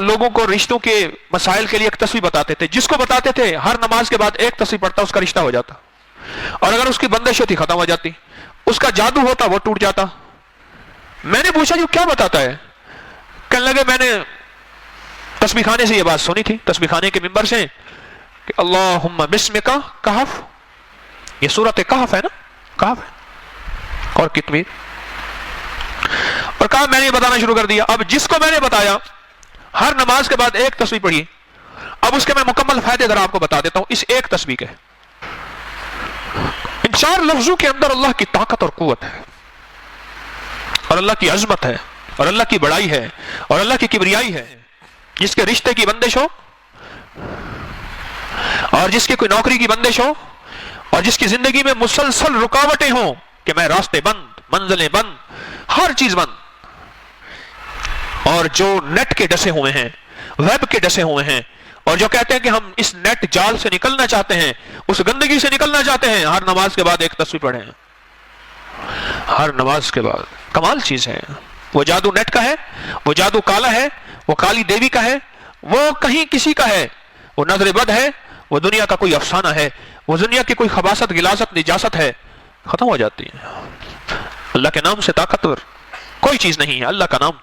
लोगों को रिश्तों के मसाइल के लिए एक तस्वीर बताते थे, जिसको बताते थे हर नमाज के बाद एक तस्वीर पढ़ता उसका रिश्ता हो जाता, और अगर उसकी बंदिश होती खत्म हो जाती, उसका जादू होता वो टूट जाता। मैंने पूछा जो क्या बताता है? कहने लगे मैंने तस्बीह खाने से ये बात सुनी थी, तस्बीह खाने के मिंबर से, कि अल्लाहुम्मा बिस्मिका कहफ, ये सूरत कहफ है ना, कहफ है और कितमीर, और कहा मैंने बताना शुरू कर दिया। अब जिसको मैंने बताया हर नमाज के बाद एक तस्बीह पढ़िए, अब उसके मैं मुकम्मल फायदे अगर आपको बता देता हूं इस एक तस्बीह के। इन 4 लफ्जों के अंदर अल्लाह की ताकत और कुव्वत है, और अल्लाह की अजमत है, और अल्लाह की बड़ाई है, और अल्लाह की किबरियाई है। जिसके रिश्ते की बंदिश हो, और जिसकी कोई नौकरी की बंदिश हो, और जिसकी जिंदगी में मुसलसल रुकावटें हो कि मैं रास्ते बंद, मंजिलें बंद, हर चीज बंद, और जो नेट के डसे हुए हैं, वेब के डसे हुए हैं, और जो कहते हैं कि हम इस नेट जाल से निकलना चाहते हैं, उस गंदगी से निकलना चाहते हैं, हर नमाज के बाद एक तस्बीह पढ़ें, हर नमाज के बाद। कमाल चीज है। वो जादू नेट का है, वो जादू काला है, वो काली देवी का है, वो कहीं किसी का है, वो नजर बद है, वो दुनिया का कोई अफसाना है, वो दुनिया की कोई खबासत, गिलासत, निजासत है, खत्म हो जाती है। अल्लाह के नाम से ताकतवर कोई चीज नहीं है, अल्लाह का नाम।